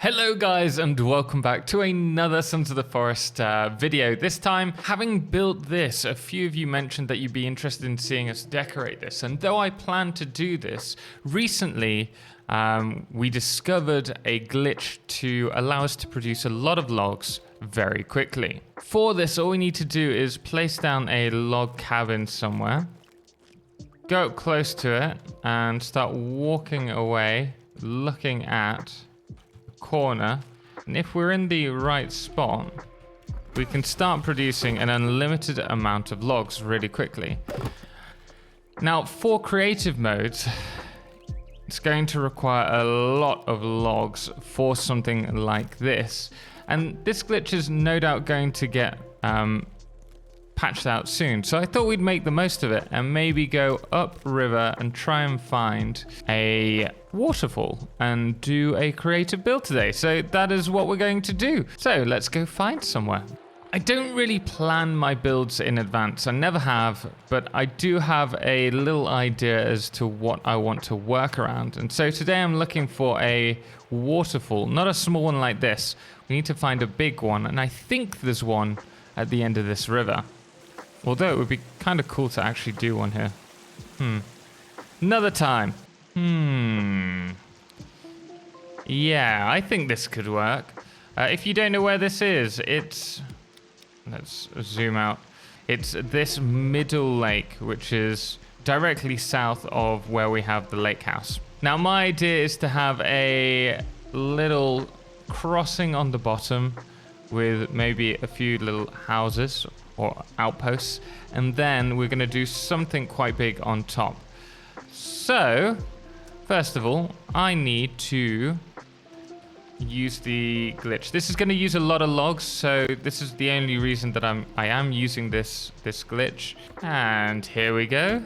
Hello guys and welcome back to another Sons of the Forest video. This time, having built this, a few of you mentioned that you'd be interested in seeing us decorate this. And though I plan to do this, recently we discovered a glitch to allow us to produce a lot of logs very quickly. For this, all we need to do is place down a log cabin somewhere, go up close to it and start walking away, looking at corner, and if we're in the right spot we can start producing an unlimited amount of logs really quickly. Now for creative modes it's going to require a lot of logs for something like this, and this glitch is no doubt going to get patched out soon, so I thought we'd make the most of it and maybe go up river and try and find a waterfall and do a creative build today. So that is what we're going to do. So let's go find somewhere. I don't really plan my builds in advance, I never have, but I do have a little idea as to what I want to work around. And so today I'm looking for a waterfall, not a small one like this. We need to find a big one, and I think there's one at the end of this river. Although it would be kind of cool to actually do one here. Another time. Yeah, I think this could work. If you don't know where this is, it's... Let's zoom out. It's this middle lake, which is directly south of where we have the lake house. Now, my idea is to have a little crossing on the bottom with maybe a few little houses or outposts, and then we're going to do something quite big on top. So first of all, I need to use the glitch. This is going to use a lot of logs, so this is the only reason that I am using this glitch. And here we go.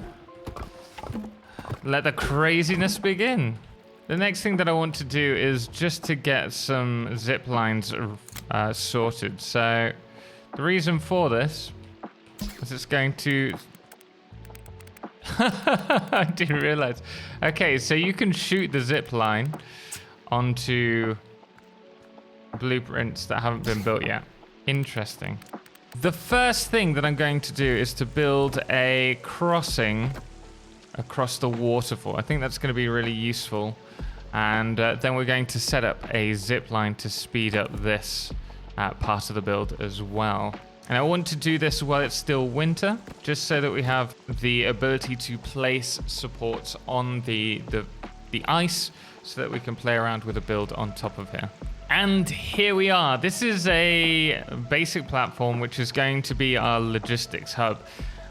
Let the craziness begin. The next thing that I want to do is just to get some zip lines sorted. So the reason for this is it's going to... I didn't realize. Okay, so you can shoot the zip line onto blueprints that haven't been built yet. Interesting. The first thing that I'm going to do is to build a crossing across the waterfall. I think that's going to be really useful. And then we're going to set up a zip line to speed up this part of the build as well. And I want to do this while it's still winter, just so that we have the ability to place supports on the ice so that we can play around with a build on top of here. And here we are. This is a basic platform which is going to be our logistics hub.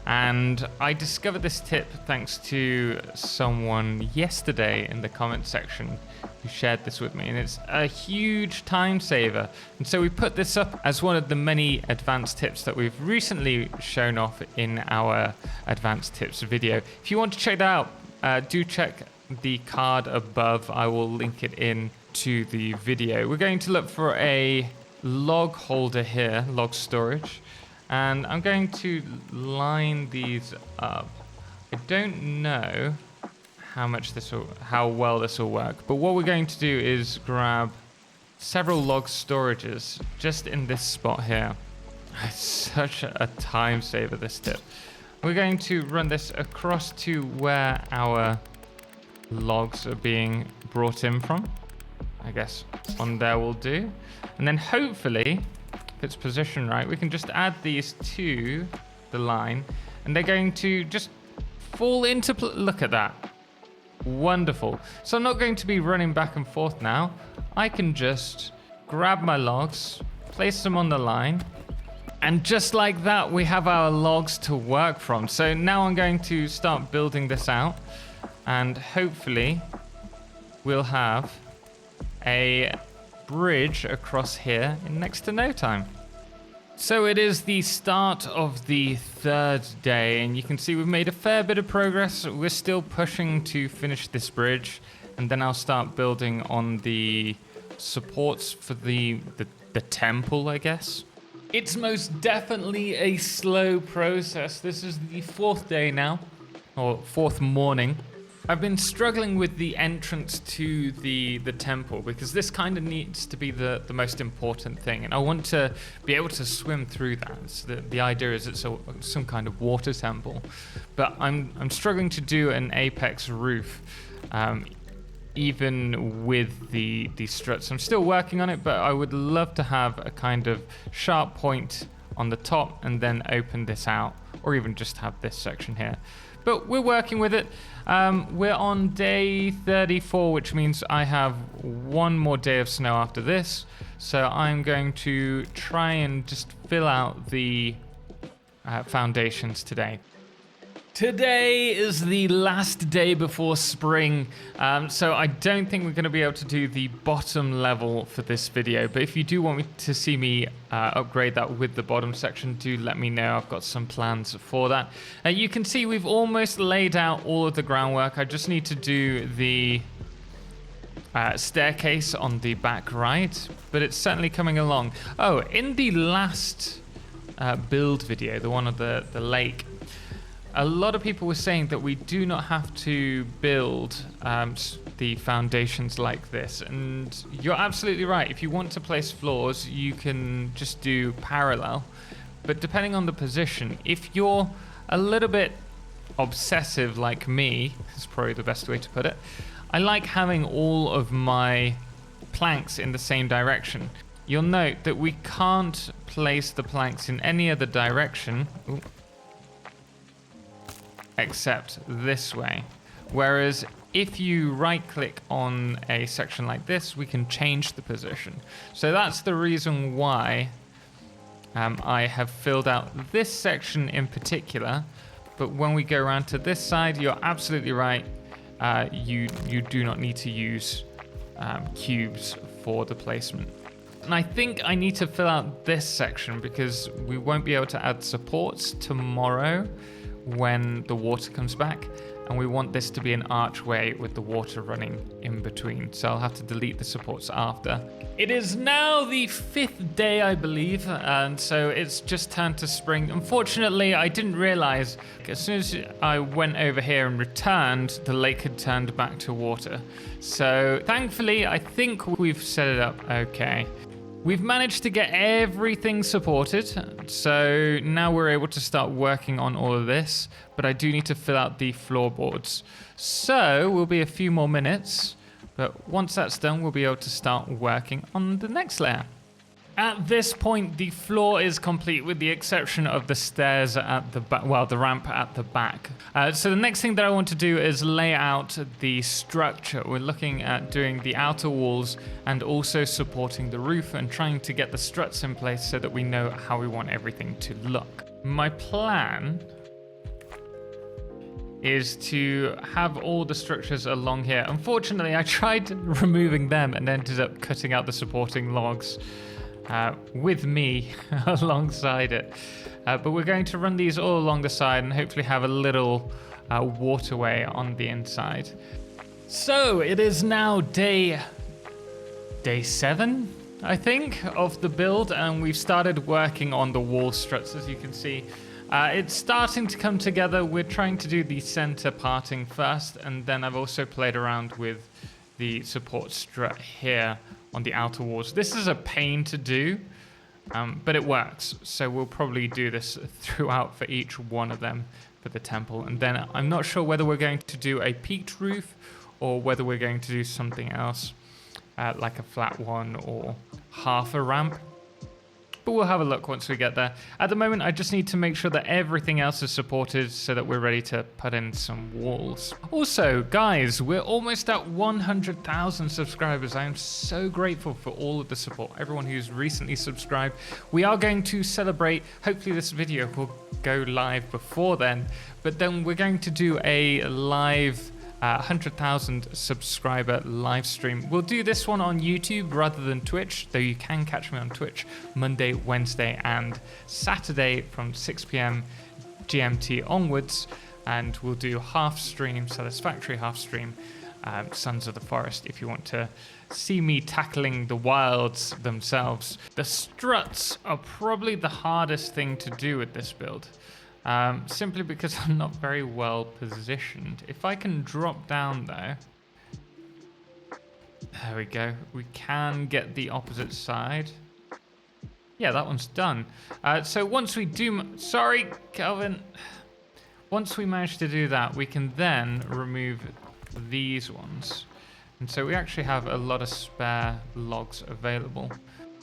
And I discovered this tip thanks to someone yesterday in the comment section who shared this with me, and it's a huge time saver. And so we put this up as one of the many advanced tips that we've recently shown off in our advanced tips video. If you want to check that out, do check the card above. I will link it in to the video. We're going to look for a log holder here, log storage. And I'm going to line these up. I don't know how well this will work, but what we're going to do is grab several log storages just in this spot here. It's such a time saver, this tip. We're going to run this across to where our logs are being brought in from. I guess on there will do. And then hopefully, if it's positioned right, we can just add these to the line and they're going to just fall into look at that. Wonderful. So I'm not going to be running back and forth now. I can just grab my logs, place them on the line, and just like that we have our logs to work from. So now I'm going to start building this out, and hopefully we'll have a bridge across here in next to no time. So it is the start of the third day, and you can see we've made a fair bit of progress. We're still pushing to finish this bridge, and then I'll start building on the supports for the temple, I guess. It's most definitely a slow process. This is the fourth day now, or fourth morning. I've been struggling with the entrance to the temple because this kind of needs to be the most important thing, and I want to be able to swim through that. So the idea is it's some kind of water temple, but I'm struggling to do an apex roof, even with the struts. I'm still working on it, but I would love to have a kind of sharp point on the top and then open this out, or even just have this section here. But we're working with it. We're on day 34, which means I have one more day of snow after this. So I'm going to try and just fill out the foundations today. Today is the last day before spring, so I don't think we're going to be able to do the bottom level for this video, but if you do want me to see me upgrade that with the bottom section, do let me know. I've got some plans for that. You can see we've almost laid out all of the groundwork. I just need to do the staircase on the back right, but it's certainly coming along. Oh, in the last build video, the one of the lake, a lot of people were saying that we do not have to build the foundations like this, and you're absolutely right. If you want to place floors, you can just do parallel, but depending on the position, if you're a little bit obsessive like me, is probably the best way to put it, I like having all of my planks in the same direction. You'll note that we can't place the planks in any other direction. Ooh. Except this way. Whereas if you right click on a section like this, we can change the position. So that's the reason why I have filled out this section in particular. But when we go around to this side, you're absolutely right. You do not need to use cubes for the placement. And I think I need to fill out this section because we won't be able to add supports tomorrow when the water comes back, and we want this to be an archway with the water running in between, so I'll have to delete the supports after. It is now the 5th day, I believe, and so it's just turned to spring. Unfortunately, I didn't realize as soon as I went over here and returned, the lake had turned back to water. So thankfully, I think we've set it up okay. We've managed to get everything supported, so now we're able to start working on all of this, but I do need to fill out the floorboards. So we'll be a few more minutes, but once that's done, we'll be able to start working on the next layer. At this point, the floor is complete with the exception of the stairs at the back, well, the ramp at the back. So the next thing that I want to do is lay out the structure. We're looking at doing the outer walls and also supporting the roof and trying to get the struts in place so that we know how we want everything to look. My plan is to have all the structures along here. Unfortunately, I tried removing them and ended up cutting out the supporting logs. With me alongside it. But we're going to run these all along the side and hopefully have a little waterway on the inside. So it is now day 7, I think, of the build, and we've started working on the wall struts, as you can see. It's starting to come together. We're trying to do the center parting first, and then I've also played around with the support strut here on the outer walls. This is a pain to do, but it works. So we'll probably do this throughout for each one of them for the temple. And then I'm not sure whether we're going to do a peaked roof or whether we're going to do something else, like a flat one or half a ramp. But we'll have a look once we get there. At the moment, I just need to make sure that everything else is supported so that we're ready to put in some walls. Also, guys, we're almost at 100,000 subscribers. I am so grateful for all of the support, everyone who's recently subscribed. We are going to celebrate. Hopefully this video will go live before then, but then we're going to do a live 100,000 subscriber live stream. We'll do this one on YouTube rather than Twitch, though you can catch me on Twitch Monday, Wednesday, and Saturday from 6 p.m. GMT onwards, and we'll do half stream, Satisfactory half stream, Sons of the Forest, if you want to see me tackling the wilds themselves. The struts are probably the hardest thing to do with this build. simply because I'm not very well positioned. If I can drop down though, there we go. We can get the opposite side. Yeah, that one's done. So once we do, sorry, Calvin. Once we manage to do that, we can then remove these ones. And so we actually have a lot of spare logs available.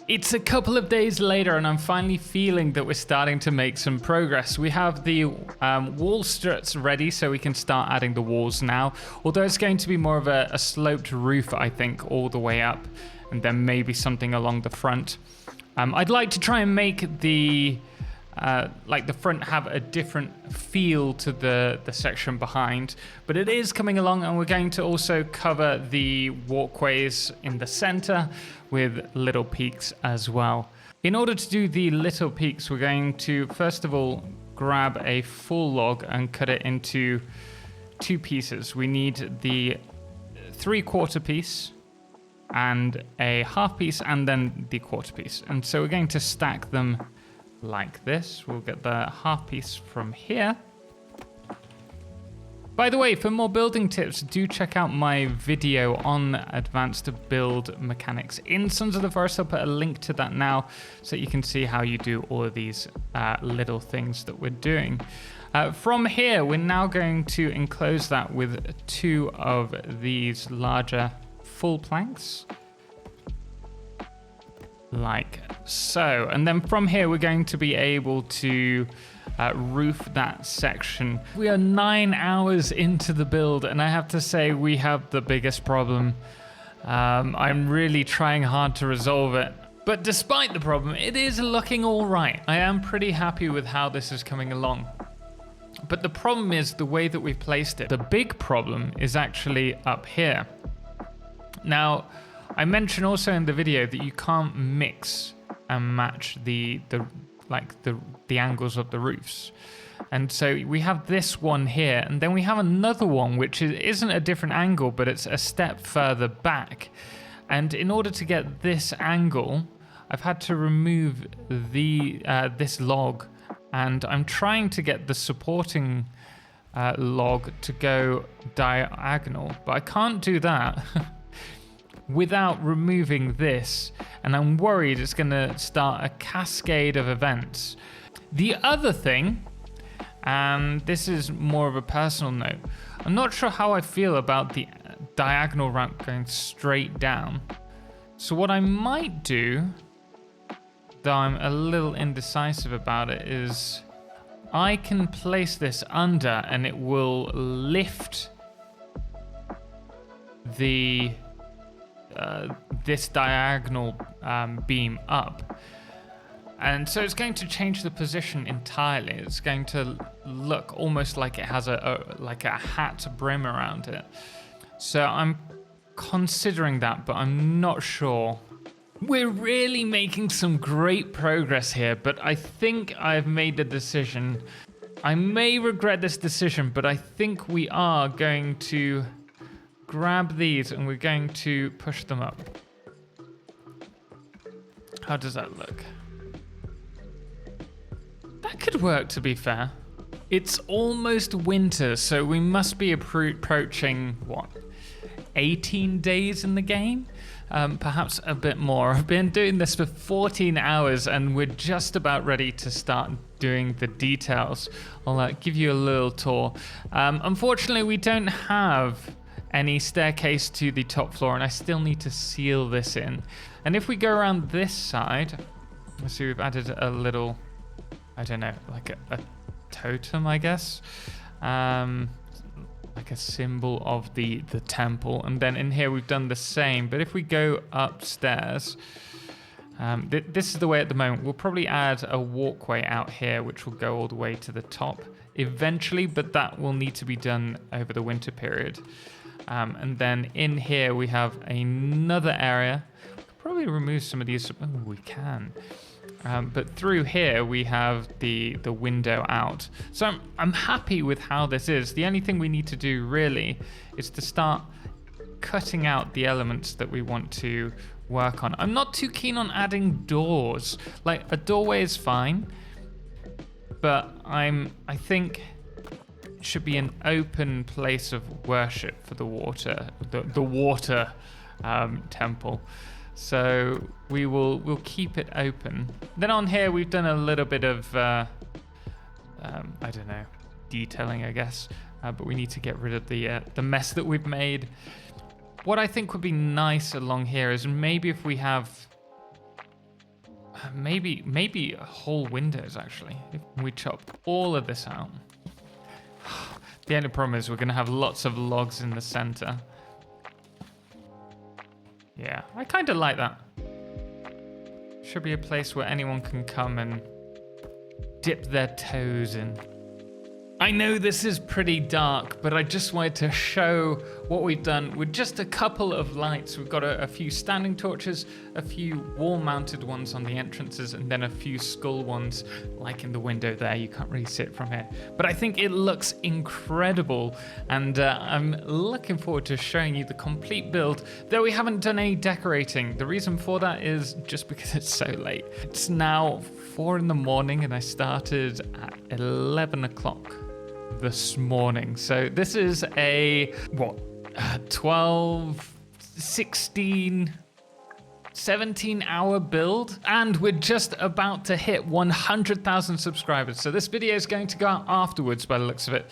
It's a couple of days later and I'm finally feeling that we're starting to make some progress. We have the wall struts ready, so we can start adding the walls now. Although it's going to be more of a sloped roof, I think, all the way up. And then maybe something along the front. I'd like to try and make the front have a different feel to the section behind, but it is coming along, and we're going to also cover the walkways in the center with little peaks as well. In order to do the little peaks, we're going to first of all grab a full log and cut it into 2 pieces. We need the 3/4 piece and a half piece, and then the 1/4 piece. And so we're going to stack them like this. We'll get the half piece from here. By the way, for more building tips, do check out my video on advanced build mechanics in Sons of the Forest. I'll put a link to that now so that you can see how you do all of these little things that we're doing. From here, we're now going to enclose that with 2 of these larger full planks. Like so. And then from here, we're going to be able to roof that section. We are 9 hours into the build, and I have to say we have the biggest problem. I'm really trying hard to resolve it. But despite the problem, it is looking all right. I am pretty happy with how this is coming along. But the problem is the way that we've placed it. The big problem is actually up here. Now, I mentioned also in the video that you can't mix and match the angles of the roofs. And so we have this one here, and then we have another one which isn't a different angle, but it's a step further back. And in order to get this angle, I've had to remove this log, and I'm trying to get the supporting log to go diagonal, but I can't do that without removing this, and I'm worried it's going to start a cascade of events. The other thing, and this is more of a personal note, I'm not sure how I feel about the diagonal ramp going straight down. So what I might do, though I'm a little indecisive about it, is I can place this under and it will lift the this diagonal beam up, and so it's going to change the position entirely. It's going to look almost like it has a hat brim around it. So I'm considering that, but I'm not sure. We're really making some great progress here, but I think I've made the decision. I may regret this decision, but I think we are going to grab these and we're going to push them up. How does that look? That could work, to be fair. It's almost winter, so we must be approaching, what, 18 days in the game? Perhaps a bit more. I've been doing this for 14 hours and we're just about ready to start doing the details. I'll give you a little tour. Unfortunately, we don't have any staircase to the top floor, and I still need to seal this in. And if we go around this side, let's see, we've added a little, I don't know, like a totem, I guess. Like a symbol of the temple. And then in here we've done the same. But if we go upstairs, this is the way at the moment. We'll probably add a walkway out here, which will go all the way to the top eventually, but that will need to be done over the winter period. And then in here we have another area. We could probably remove some of these. Oh, we can. But through here we have the window out. So I'm happy with how this is. The only thing we need to do really is to start cutting out the elements that we want to work on. I'm not too keen on adding doors. Like, a doorway is fine, but I think it should be an open place of worship for the water, the water temple. So we'll keep it open. Then on here we've done a little bit of I don't know, detailing, I guess, but we need to get rid of the mess that we've made. What I think would be nice along here is maybe if we have maybe whole windows actually. If we chop all of this out. The only problem is we're going to have lots of logs in the center. Yeah, I kind of like that. Should be a place where anyone can come and dip their toes in. I know this is pretty dark, but I just wanted to show what we've done with just a couple of lights. We've got a few standing torches, a few wall-mounted ones on the entrances, and then a few skull ones, like in the window there. You can't really see it from here. But I think it looks incredible, and I'm looking forward to showing you the complete build, though we haven't done any decorating. The reason for that is just because it's so late. It's now 4 in the morning, and I started at 11 o'clock. This morning. So this is a 12, 16, 17 hour build, and we're just about to hit 100,000 subscribers. So this video is going to go out afterwards by the looks of it.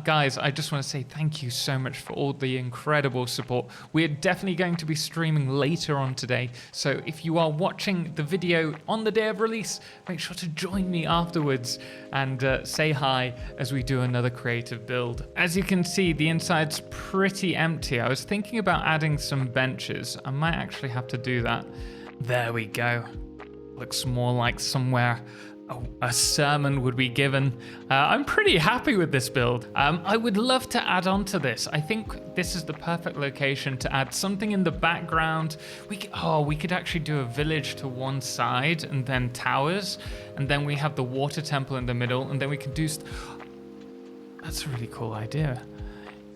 Guys, I just want to say thank you so much for all the incredible support. We're definitely going to be streaming later on today, so if you are watching the video on the day of release, make sure to join me afterwards and say hi as we do another creative build. As you can see, the inside's pretty empty. I was thinking about adding some benches. I might actually have to do that. There we go. Looks more like somewhere a sermon would be given. I'm pretty happy with this build. I would love to add on to this. I think this is the perfect location to add something in the background. We could actually do a village to one side and then towers, and then we have the water temple in the middle, and then we can do that's a really cool idea.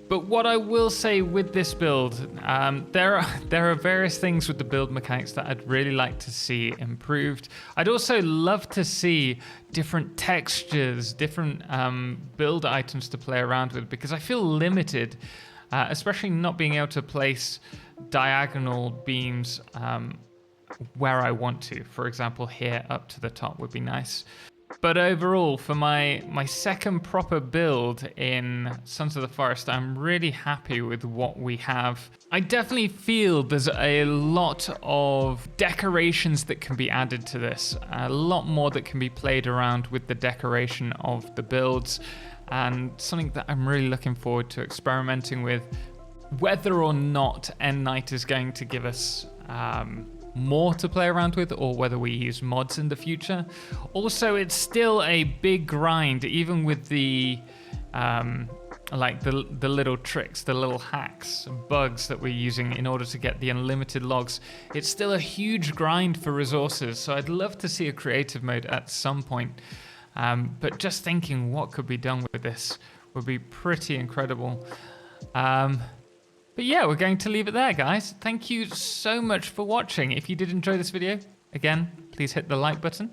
But what I will say with this build, there are various things with the build mechanics that I'd really like to see improved. I'd also love to see different textures, different build items to play around with, because I feel limited, especially not being able to place diagonal beams where I want to. For example, here up to the top would be nice. But overall, for my second proper build in Sons of the Forest, I'm really happy with what we have. I definitely feel there's a lot of decorations that can be added to this, a lot more that can be played around with the decoration of the builds, and something that I'm really looking forward to experimenting with, whether or not End Night is going to give us more to play around with, or whether we use mods in the future. Also, it's still a big grind, even with the like the little tricks, the little hacks, bugs that we're using in order to get the unlimited logs. It's still a huge grind for resources, so I'd love to see a creative mode at some point. But just thinking what could be done with this would be pretty incredible. But yeah, we're going to leave it there, guys. Thank you so much for watching. If you did enjoy this video, again, please hit the like button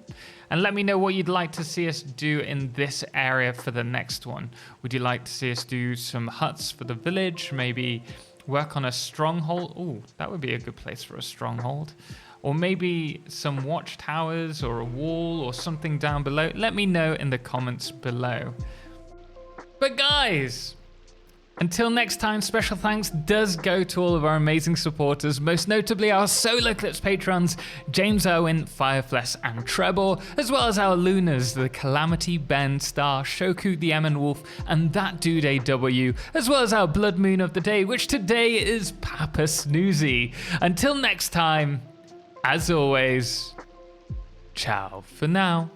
and let me know what you'd like to see us do in this area for the next one. Would you like to see us do some huts for the village? Maybe work on a stronghold? Oh, that would be a good place for a stronghold. Or maybe some watchtowers or a wall or something down below. Let me know in the comments below. But guys, until next time, special thanks does go to all of our amazing supporters, most notably our Solarclipse patrons, James Owen, Fireflesh, and Trebor, as well as our Lunas, the Calamity, Ben, Star, Shoku, the Emin Wolf, and That Dude AW, as well as our Blood Moon of the day, which today is Papa Snoozy. Until next time, as always, ciao for now.